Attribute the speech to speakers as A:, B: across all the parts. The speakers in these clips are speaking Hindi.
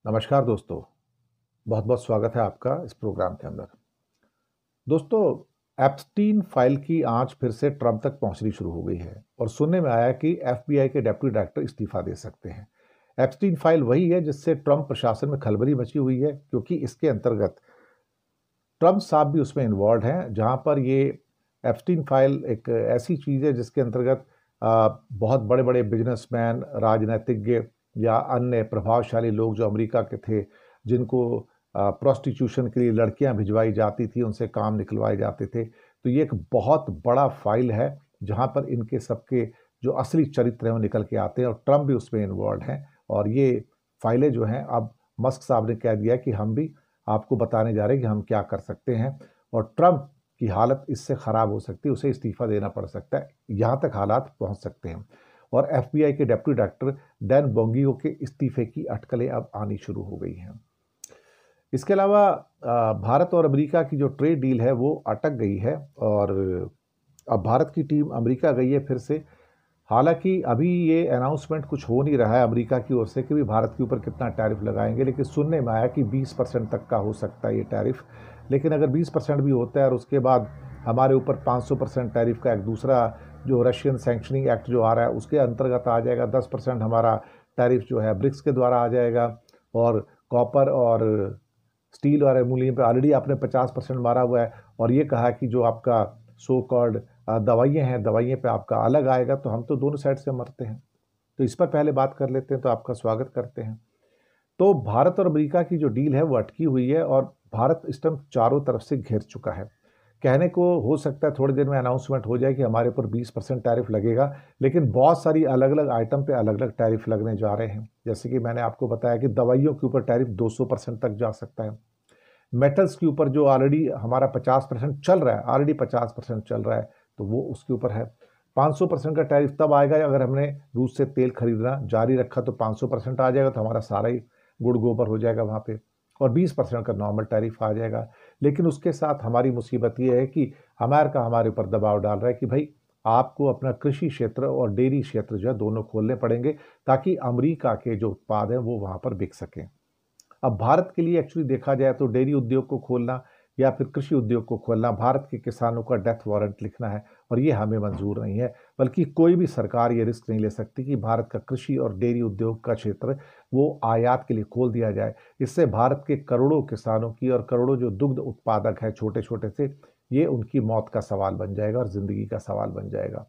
A: नमस्कार दोस्तों। बहुत बहुत स्वागत है आपका इस प्रोग्राम के अंदर। दोस्तों, एप्स्टीन फाइल की आंच फिर से ट्रंप तक पहुंचनी शुरू हो गई है और सुनने में आया कि एफबीआई के डेप्यूटी डायरेक्टर इस्तीफा दे सकते हैं। एप्स्टीन फाइल वही है जिससे ट्रंप प्रशासन में खलबली मची हुई है, क्योंकि इसके अंतर्गत ट्रंप साहब भी उसमें इन्वॉल्व हैं। जहां पर ये एप्स्टीन फाइल एक ऐसी चीज़ है जिसके अंतर्गत बहुत बड़े बड़े बिजनेसमैन, राजनीतिज्ञ या अन्य प्रभावशाली लोग जो अमेरिका के थे, जिनको प्रोस्टिट्यूशन के लिए लड़कियां भिजवाई जाती थी, उनसे काम निकलवाए जाते थे। तो ये एक बहुत बड़ा फाइल है जहां पर इनके सबके जो असली चरित्र हैं वो निकल के आते हैं और ट्रंप भी उसमें इन्वॉल्व हैं। और ये फाइलें जो हैं, अब मस्क साहब ने कह दिया कि हम भी आपको बताने जा रहे हैं कि हम क्या कर सकते हैं और ट्रंप की हालत इससे ख़राब हो सकती है, उसे इस्तीफा देना पड़ सकता है, यहाँ तक हालात पहुँच सकते हैं। और एफबीआई के डेप्यूटी डायरेक्टर डैन बोंगियो के इस्तीफे की अटकलें अब आनी शुरू हो गई हैं। इसके अलावा भारत और अमेरिका की जो ट्रेड डील है वो अटक गई है और अब भारत की टीम अमेरिका गई है फिर से। हालांकि अभी ये अनाउंसमेंट कुछ हो नहीं रहा है अमेरिका की ओर से कि भी भारत के ऊपर कितना टैरिफ लगाएंगे, लेकिन सुनने में आया कि 20% तक का हो सकता है ये टैरिफ। लेकिन अगर 20% भी होता है और उसके बाद हमारे ऊपर 500% टैरिफ का एक दूसरा जो रशियन सैंक्शनिंग एक्ट जो आ रहा है उसके अंतर्गत आ जाएगा, 10% हमारा टैरिफ जो है ब्रिक्स के द्वारा आ जाएगा। और कॉपर और स्टील और एल्यूमिनियम पे ऑलरेडी आपने 50% मारा हुआ है और ये कहा कि जो आपका सो कॉल्ड दवाइयाँ हैं, दवाइयाँ पे आपका अलग आएगा, तो हम तो दोनों साइड से मरते हैं। तो इस पर पहले बात कर लेते हैं, तो आपका स्वागत करते हैं। तो भारत और अमेरिका की जो डील है वो अटकी हुई है और भारत इस टाइम चारों तरफ से घिर चुका है। कहने को हो सकता है थोड़ी देर में अनाउंसमेंट हो जाए कि हमारे ऊपर 20% टैरिफ लगेगा, लेकिन बहुत सारी अलग अलग आइटम पे अलग अलग टैरिफ लगने जा रहे हैं। जैसे कि मैंने आपको बताया कि दवाइयों के ऊपर टैरिफ 200% तक जा सकता है। मेटल्स के ऊपर जो ऑलरेडी हमारा 50% चल रहा है, ऑलरेडी 50% चल रहा है, तो वो उसके ऊपर है। 500% का टैरिफ तब आएगा अगर हमने रूस से तेल खरीदना जारी रखा, तो 500% आ जाएगा, तो हमारा सारा ही गुड़ गोबर हो जाएगा वहाँ पे। और 20% का नॉर्मल टैरिफ आ जाएगा। लेकिन उसके साथ हमारी मुसीबत ये है कि अमेरिका हमारे ऊपर दबाव डाल रहा है कि भाई आपको अपना कृषि क्षेत्र और डेयरी क्षेत्र जो है दोनों खोलने पड़ेंगे, ताकि अमेरिका के जो उत्पाद हैं वो वहाँ पर बिक सकें। अब भारत के लिए एक्चुअली देखा जाए तो डेयरी उद्योग को खोलना या फिर कृषि उद्योग को खोलना, भारत के किसानों का डेथ वारंट लिखना है और ये हमें मंजूर नहीं है। बल्कि कोई भी सरकार ये रिस्क नहीं ले सकती कि भारत का कृषि और डेयरी उद्योग का क्षेत्र वो आयात के लिए खोल दिया जाए। इससे भारत के करोड़ों किसानों की और करोड़ों जो दुग्ध उत्पादक है छोटे छोटे से, ये उनकी मौत का सवाल बन जाएगा और ज़िंदगी का सवाल बन जाएगा।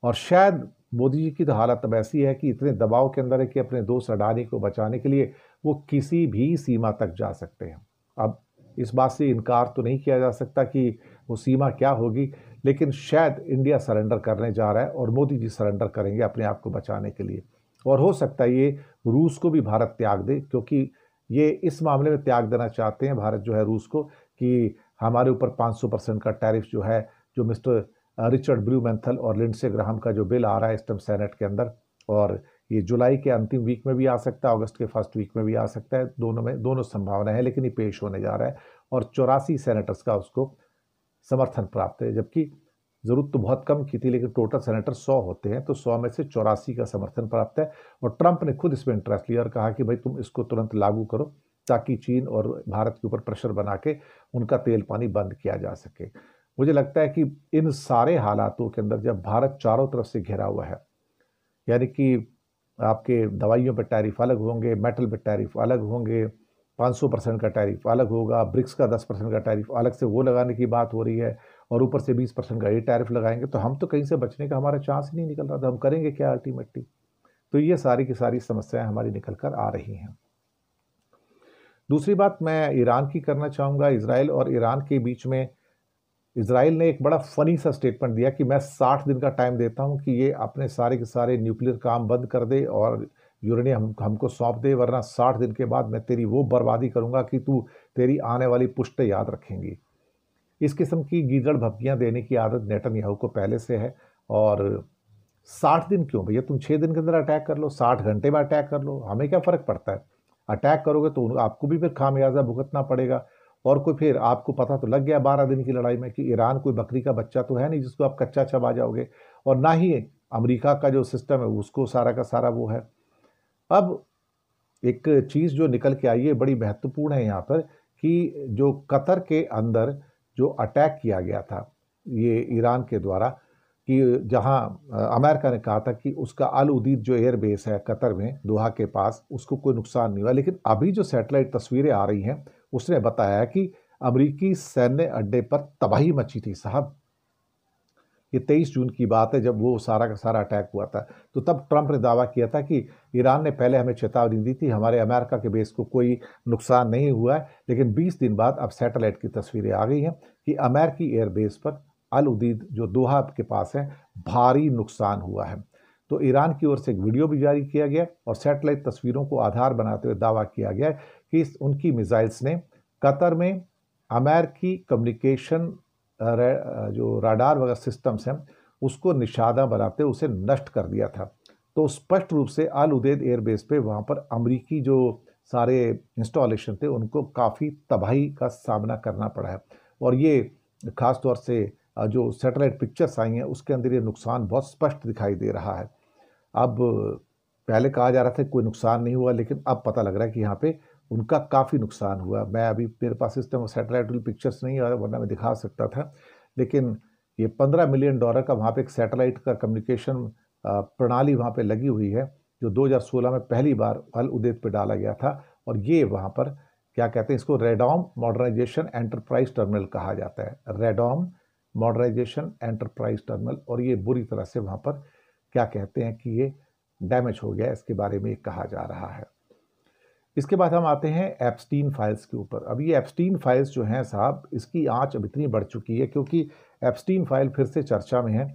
A: और शायद मोदी जी की तो हालत अब ऐसी है कि इतने दबाव के अंदर है कि अपने दोस्त अडानी को बचाने के लिए वो किसी भी सीमा तक जा सकते हैं। अब इस बात से इनकार तो नहीं किया जा सकता कि वो सीमा क्या होगी, लेकिन शायद इंडिया सरेंडर करने जा रहा है और मोदी जी सरेंडर करेंगे अपने आप को बचाने के लिए। और हो सकता है ये रूस को भी भारत त्याग दे, क्योंकि ये इस मामले में त्याग देना चाहते हैं भारत जो है रूस को, कि हमारे ऊपर 500% का टैरिफ जो है, जो मिस्टर रिचर्ड ब्लूमेंथल और लिंडसे ग्राहम का जो बिल आ रहा है इस टाइम सेनेट के अंदर, और ये जुलाई के अंतिम वीक में भी आ सकता है, अगस्त के फर्स्ट वीक में भी आ सकता है, दोनों में दोनों संभावना है, लेकिन ये पेश होने जा रहा है। और 84 सेनेटर्स का उसको समर्थन प्राप्त है, जबकि जरूरत तो बहुत कम की थी, लेकिन टोटल सेनेटर 100 होते हैं, तो 100 में से 84 का समर्थन प्राप्त है। और ट्रंप ने खुद इसमें इंटरेस्ट लिया और कहा कि भाई तुम इसको तुरंत लागू करो, ताकि चीन और भारत के ऊपर प्रेशर बना के उनका तेल पानी बंद किया जा सके। मुझे लगता है कि इन सारे हालातों के अंदर जब भारत चारों तरफ से घिरा हुआ है, यानी कि आपके दवाइयों पर टैरिफ अलग होंगे, मेटल पर टैरिफ अलग होंगे, 500% का टैरिफ अलग होगा, ब्रिक्स का 10% का टैरिफ अलग से वो लगाने की बात हो रही है, और ऊपर से 20% का ये टैरिफ लगाएंगे, तो हम तो कहीं से बचने का हमारा चांस ही नहीं निकल रहा था। हम करेंगे क्या अल्टीमेटली? तो ये सारी की सारी समस्याएं हमारी निकल कर आ रही हैं। दूसरी बात मैं ईरान की करना चाहूँगा। इसराइल और ईरान के बीच में इसराइल ने एक बड़ा फनी सा स्टेटमेंट दिया कि मैं 60 दिन का टाइम देता हूं कि ये अपने सारे के सारे न्यूक्लियर काम बंद कर दे और यूरेनियम हमको सौंप दे, वरना 60 दिन के बाद मैं तेरी वो बर्बादी करूंगा कि तू तेरी आने वाली पुश्तें याद रखेंगी। इस किस्म की गीदड़ भपकियां देने की आदत नेतन्याहू को पहले से है। और 60 दिन क्यों भैया, तुम 6 दिन के अंदर अटैक कर लो, 60 घंटे में अटैक कर लो, हमें क्या फर्क पड़ता है। अटैक करोगे तो आपको भी फिर खामियाजा भुगतना पड़ेगा। और कोई फिर आपको पता तो लग गया 12 दिन की लड़ाई में कि ईरान कोई बकरी का बच्चा तो है नहीं जिसको आप कच्चा चबा जाओगे, और ना ही अमेरिका का जो सिस्टम है उसको सारा का सारा वो है। अब एक चीज़ जो निकल के आई है बड़ी महत्वपूर्ण है यहाँ पर, कि जो कतर के अंदर जो अटैक किया गया था ये ईरान के द्वारा, कि जहाँ अमेरिका ने कहा था कि उसका अल उदीद जो एयर बेस है कतर में दोहा के पास, उसको कोई नुकसान नहीं हुआ। लेकिन अभी जो सैटेलाइट तस्वीरें आ रही हैं उसने बताया कि अमेरिकी सैन्य अड्डे पर तबाही मची थी साहब। ये 23 जून की बात है जब वो सारा का सारा अटैक हुआ था। तो तब ट्रंप ने दावा किया था कि ईरान ने पहले हमें चेतावनी दी थी, हमारे अमेरिका के बेस को कोई नुकसान नहीं हुआ है। लेकिन 20 दिन बाद अब सैटेलाइट की तस्वीरें आ गई हैं कि अमेरिकी एयर बेस पर अल उदीद जो दोहा के पास है भारी नुकसान हुआ है। तो ईरान की ओर से एक वीडियो भी जारी किया गया और सैटेलाइट तस्वीरों को आधार बनाते हुए दावा किया गया कि उनकी मिसाइल्स ने कतर में अमेरिकी कम्युनिकेशन जो राडार वगैरह सिस्टम्स हैं उसको निशाना बनाते उसे नष्ट कर दिया था। तो स्पष्ट रूप से अल उदेद एयरबेस पे वहाँ पर अमेरिकी जो सारे इंस्टॉलेशन थे उनको काफ़ी तबाही का सामना करना पड़ा है। और ये खास तौर से जो सैटेलाइट पिक्चर्स आई हैं उसके अंदर ये नुकसान बहुत स्पष्ट दिखाई दे रहा है। अब पहले कहा जा रहा था कोई नुकसान नहीं हुआ, लेकिन अब पता लग रहा है कि यहाँ पे उनका काफ़ी नुकसान हुआ। मैं अभी मेरे पास इस टाइम सैटेलाइट पिक्चर्स नहीं है वरना मैं दिखा सकता था, लेकिन ये $15 मिलियन का वहाँ पे एक सैटेलाइट का कम्युनिकेशन प्रणाली वहाँ पे लगी हुई है जो 2016 में पहली बार अल उदेद पे डाला गया था। और ये वहाँ पर क्या कहते हैं इसको, रेडॉम मॉडर्नाइजेशन एंटरप्राइज टर्मिनल कहा जाता है, रेडॉम मॉडर्नाइजेशन एंटरप्राइज टर्मिनल। और ये बुरी तरह से वहाँ पर क्या कहते हैं कि ये डैमेज हो गया, इसके बारे में कहा जा रहा है। इसके बाद हम आते हैं एप्स्टीन फाइल्स के ऊपर। अब ये एप्स्टीन फाइल्स जो हैं साहब, इसकी आंच अब इतनी बढ़ चुकी है क्योंकि एप्स्टीन फाइल फिर से चर्चा में है।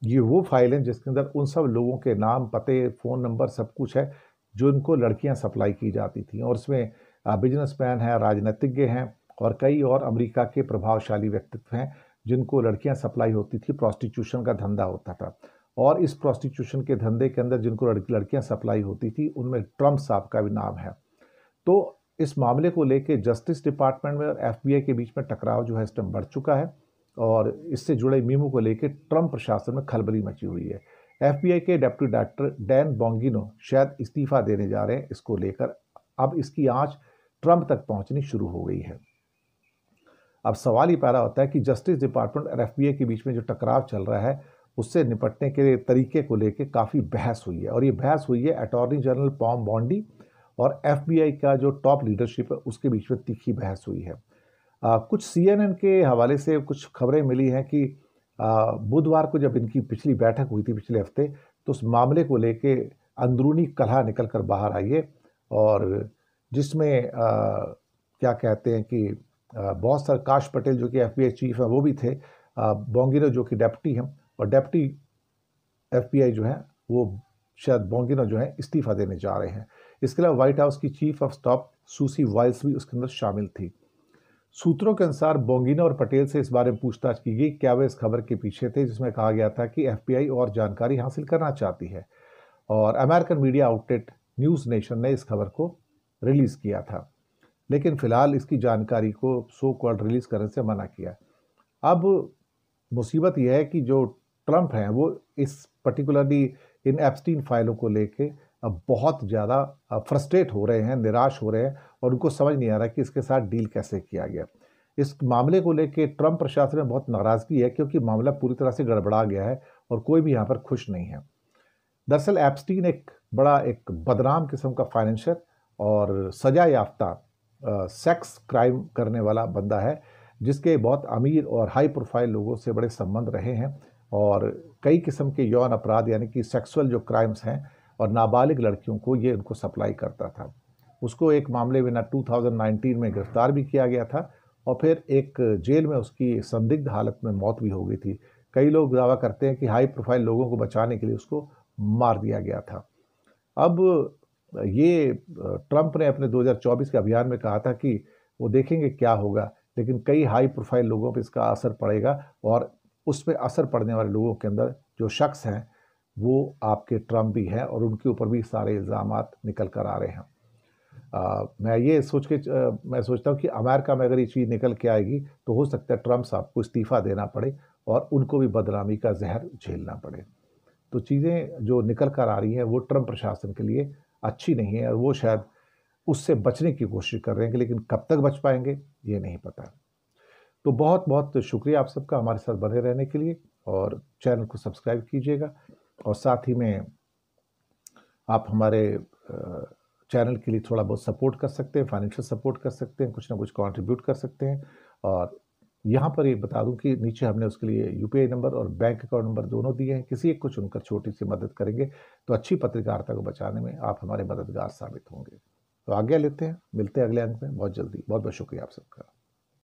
A: ये वो फाइल है जिसके अंदर उन सब लोगों के नाम, पते, फ़ोन नंबर सब कुछ है जो इनको लड़कियां सप्लाई की जाती थी। और इसमें बिजनेसमैन हैं, राजनीतिज्ञ हैं और कई और अमेरिका के प्रभावशाली व्यक्तित्व हैं जिनको लड़कियां सप्लाई होती थी, प्रोस्टिट्यूशन का धंधा होता था। और इस प्रोस्टिट्यूशन के धंधे के अंदर जिनको लड़कियां सप्लाई होती थी उनमें ट्रंप साहब का भी नाम है। तो इस मामले को लेके जस्टिस डिपार्टमेंट में और एफबीआई के बीच में टकराव जो है इस टाइम बढ़ चुका है और इससे जुड़े मीमो को लेके ट्रंप प्रशासन में खलबली मची हुई है। एफबीआई के डेप्यूटी डायरेक्टर डैन बोंगिनो शायद इस्तीफा देने जा रहे हैं इसको लेकर। अब इसकी आंच ट्रंप तक पहुंचनी शुरू हो गई है। अब सवाल ये पैदा होता है कि जस्टिस डिपार्टमेंट और एफबीआई के बीच में जो टकराव चल रहा है उससे निपटने के तरीके को लेकर काफ़ी बहस हुई है। और ये बहस हुई है अटॉर्नी जनरल पॉम बॉन्डी और एफबीआई का जो टॉप लीडरशिप है उसके बीच में तीखी बहस हुई है। कुछ सीएनएन के हवाले से कुछ खबरें मिली हैं कि बुधवार को जब इनकी पिछली बैठक हुई थी पिछले हफ्ते, तो उस मामले को लेके अंदरूनी कलह निकल कर बाहर आई है और जिसमें क्या कहते हैं कि बहुत सारे काश पटेल जो कि एफबीआई चीफ हैं वो भी थे, बोंगिनो जो कि डेप्टी हैं और डेप्टी एफबीआई जो है वो शायद बोंगिनो जो है इस्तीफा देने जा रहे हैं। इसके अलावा व्हाइट हाउस की चीफ ऑफ स्टाफ सूसी वाइल्स भी उसके अंदर शामिल थी। सूत्रों के अनुसार बोंगिनो और पटेल से इस बारे में पूछताछ की गई क्या वे इस खबर के पीछे थे जिसमें कहा गया था कि एफबीआई और जानकारी हासिल करना चाहती है। और American media outlet news nation ने इस खबर को रिलीज़ किया था, लेकिन फिलहाल इसकी जानकारी को सो कॉल्ड रिलीज़ करने से मना किया। अब मुसीबत यह है कि जो ट्रंप हैं वो इस पर्टिकुलरली इन एप्स्टीन फाइलों को लेके अब बहुत ज़्यादा फ्रस्ट्रेट हो रहे हैं, निराश हो रहे हैं और उनको समझ नहीं आ रहा कि इसके साथ डील कैसे किया गया। इस मामले को लेके ट्रंप प्रशासन में बहुत नाराज़गी है क्योंकि मामला पूरी तरह से गड़बड़ा गया है और कोई भी यहाँ पर खुश नहीं है। दरअसल एप्स्टीन एक बदनाम किस्म का फाइनेंशियर और सजा याफ्ता सेक्स क्राइम करने वाला बंदा है जिसके बहुत अमीर और हाई प्रोफाइल लोगों से बड़े संबंध रहे हैं और कई किस्म के यौन अपराध यानी कि सेक्सुअल जो क्राइम्स हैं और नाबालिग लड़कियों को ये उनको सप्लाई करता था। उसको एक मामले में 2019 में गिरफ्तार भी किया गया था और फिर एक जेल में उसकी संदिग्ध हालत में मौत भी हो गई थी। कई लोग दावा करते हैं कि हाई प्रोफाइल लोगों को बचाने के लिए उसको मार दिया गया था। अब ये ट्रंप ने अपने 2024 के अभियान में कहा था कि वो देखेंगे क्या होगा, लेकिन कई हाई प्रोफाइल लोगों पर इसका असर पड़ेगा और उस पर असर पड़ने वाले लोगों के अंदर जो शख्स हैं वो आपके ट्रंप भी हैं और उनके ऊपर भी सारे इल्ज़ामात निकल कर आ रहे हैं। मैं सोचता हूँ कि अमेरिका में अगर ये चीज़ निकल के आएगी तो हो सकता है ट्रंप साहब को इस्तीफ़ा देना पड़े और उनको भी बदनामी का जहर झेलना पड़े। तो चीज़ें जो निकल कर आ रही हैं वो ट्रंप प्रशासन के लिए अच्छी नहीं है और वो शायद उससे बचने की कोशिश कर रहे हैं, लेकिन कब तक बच पाएंगे ये नहीं पता। तो बहुत बहुत शुक्रिया आप सबका हमारे साथ बने रहने के लिए, और चैनल को सब्सक्राइब कीजिएगा, और साथ ही में आप हमारे चैनल के लिए थोड़ा बहुत सपोर्ट कर सकते हैं, फाइनेंशियल सपोर्ट कर सकते हैं, कुछ ना कुछ कंट्रीब्यूट कर सकते हैं। और यहाँ पर ये बता दूं कि नीचे हमने उसके लिए यूपीआई नंबर और बैंक अकाउंट नंबर दोनों दिए हैं। किसी एक को चुनकर छोटी सी मदद करेंगे तो अच्छी पत्रकारिता को बचाने में आप हमारे मददगार साबित होंगे। तो आज्ञा लेते हैं, मिलते हैं अगले अंक में बहुत जल्दी। बहुत बहुत शुक्रिया आप सबका।